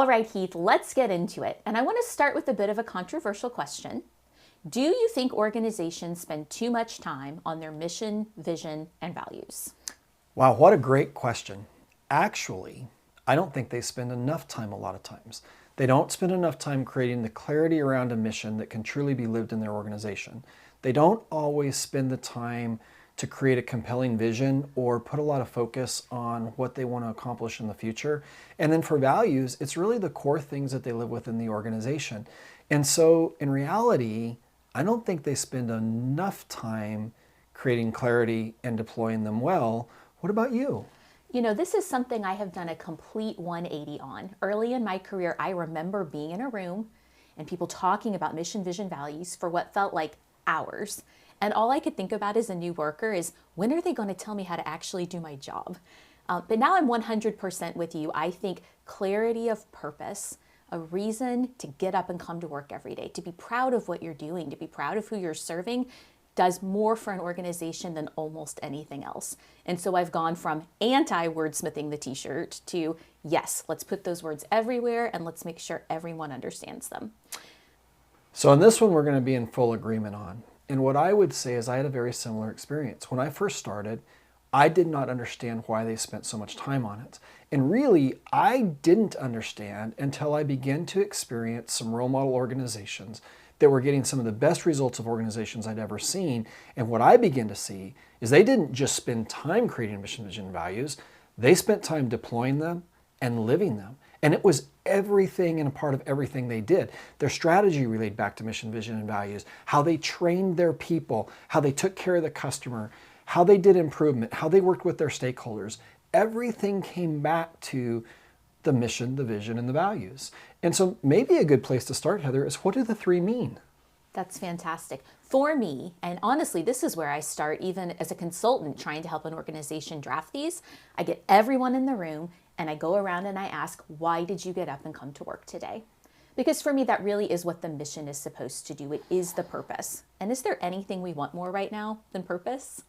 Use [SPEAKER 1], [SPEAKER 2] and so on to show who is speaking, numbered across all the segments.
[SPEAKER 1] All right, Heath, let's get into it. And I want to start with a bit of a controversial question. Do you think organizations spend too much time on their mission, vision, and values?
[SPEAKER 2] Wow, what a great question. Actually, I don't think they spend enough time a lot of times. They don't spend enough time creating the clarity around a mission that can truly be lived in their organization. They don't always spend the time to create a compelling vision or put a lot of focus on what they want to accomplish in the future. And then for values, it's really the core things that they live within the organization. And so in reality, I don't think they spend enough time creating clarity and deploying them well. What about you?
[SPEAKER 1] You know, this is something I have done a complete 180 on. Early in my career, I remember being in a room and people talking about mission, vision, values for what felt like hours. And all I could think about as a new worker is, when are they going to tell me how to actually do my job? But now I'm 100% with you. I think clarity of purpose, a reason to get up and come to work every day, to be proud of what you're doing, to be proud of who you're serving, does more for an organization than almost anything else. And so I've gone from anti-wordsmithing the t-shirt to, yes, let's put those words everywhere and let's make sure everyone understands them.
[SPEAKER 2] So on this one, we're going to be in full agreement on. And what I would say is I had a very similar experience. When I first started, I did not understand why they spent so much time on it. And really, I didn't understand until I began to experience some role model organizations that were getting some of the best results of organizations I'd ever seen. And what I began to see is they didn't just spend time creating mission, vision, and values. They spent time deploying them and living them. And it was everything and a part of everything they did. Their strategy relayed back to mission, vision, and values, how they trained their people, how they took care of the customer, how they did improvement, how they worked with their stakeholders. Everything came back to the mission, the vision, and the values. And so maybe a good place to start, Heather, is what do the three mean?
[SPEAKER 1] That's fantastic. For me, and honestly, this is where I start even as a consultant trying to help an organization draft these. I get everyone in the room and I go around and I ask, why did you get up and come to work today? Because for me, that really is what the mission is supposed to do. It is the purpose. And is there anything we want more right now than purpose?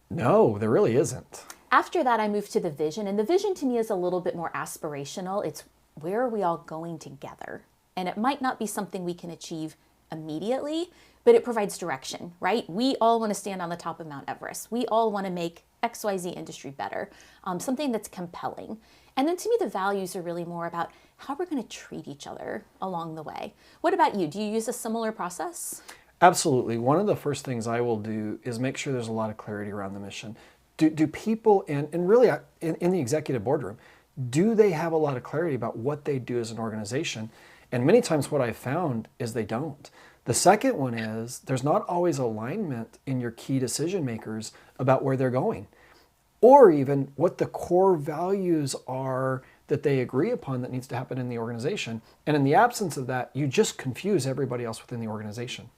[SPEAKER 2] No, there really isn't.
[SPEAKER 1] After that, I moved to the vision. And the vision to me is a little bit more aspirational. It's where are we all going together? And it might not be something we can achieve immediately, but it provides direction, right? We all want to stand on the top of Mount Everest. We all want to make XYZ industry better, something that's compelling. And then to me, the values are really more about how we're going to treat each other along the way. What about you? Do you use a similar process?
[SPEAKER 2] Absolutely. One of the first things I will do is make sure there's a lot of clarity around the mission. Do people, and really in the executive boardroom, do they have a lot of clarity about what they do as an organization? And many times what I've found is they don't. The second one is there's not always alignment in your key decision makers about where they're going, or even what the core values are that they agree upon that needs to happen in the organization. And in the absence of that, you just confuse everybody else within the organization.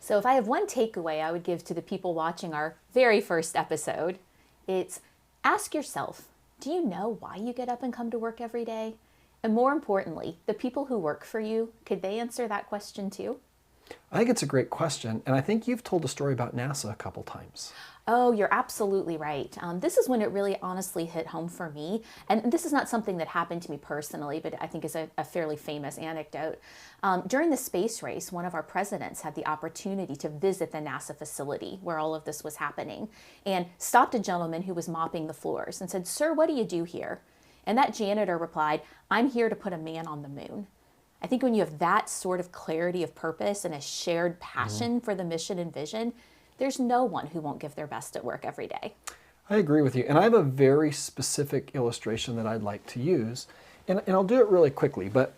[SPEAKER 1] So if I have one takeaway I would give to the people watching our very first episode, it's ask yourself, do you know why you get up and come to work every day? And more importantly, the people who work for you, could they answer that question too?
[SPEAKER 2] I think it's a great question. And I think you've told a story about NASA a couple times.
[SPEAKER 1] Oh, you're absolutely right. This is when it really honestly hit home for me. And this is not something that happened to me personally, but I think is a fairly famous anecdote. During the space race, one of our presidents had the opportunity to visit the NASA facility where all of this was happening and stopped a gentleman who was mopping the floors and said, "Sir, what do you do here?" And that janitor replied, "I'm here to put a man on the moon." I think when you have that sort of clarity of purpose and a shared passion for the mission and vision, there's no one who won't give their best at work every day.
[SPEAKER 2] I agree with you. And I have a very specific illustration that I'd like to use. And I'll do it really quickly. But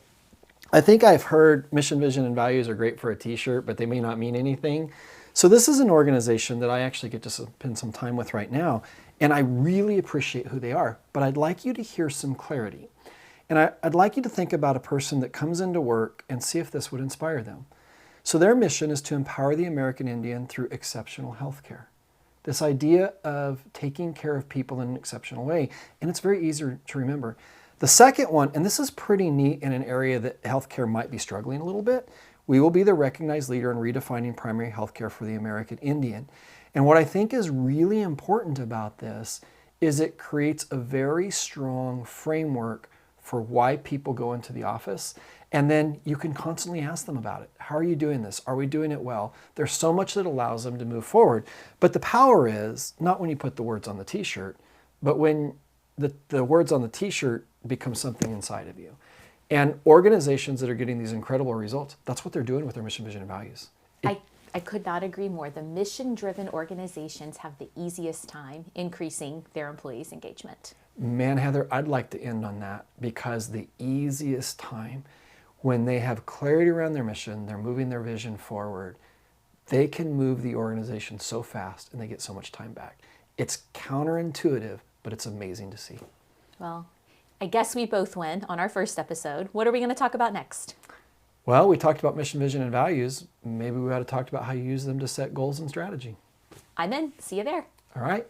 [SPEAKER 2] I think I've heard mission, vision, and values are great for a t-shirt, but they may not mean anything. So this is an organization that I actually get to spend some time with right now. And I really appreciate who they are. But I'd like you to hear some clarity. And I'd like you to think about a person that comes into work and see if this would inspire them. So their mission is to empower the American Indian through exceptional health care. This idea of taking care of people in an exceptional way, and it's very easy to remember. The second one, and this is pretty neat in an area that healthcare might be struggling a little bit, we will be the recognized leader in redefining primary healthcare for the American Indian. And what I think is really important about this is it creates a very strong framework for why people go into the office. And then you can constantly ask them about it. How are you doing this? Are we doing it well? There's so much that allows them to move forward. But the power is not when you put the words on the t-shirt, but when the words on the t-shirt become something inside of you. And organizations that are getting these incredible results, that's what they're doing with their mission, vision, and values.
[SPEAKER 1] I could not agree more. The mission-driven organizations have the easiest time increasing their employees' engagement.
[SPEAKER 2] Man, Heather, I'd like to end on that, because the easiest time, when they have clarity around their mission, they're moving their vision forward, they can move the organization so fast and they get so much time back. It's counterintuitive, but it's amazing to see.
[SPEAKER 1] Well, I guess we both win on our first episode. What are we going to talk about next?
[SPEAKER 2] Well, we talked about mission, vision, and values. Maybe we ought to talk about how you use them to set goals and strategy.
[SPEAKER 1] I'm in. See you there.
[SPEAKER 2] All right.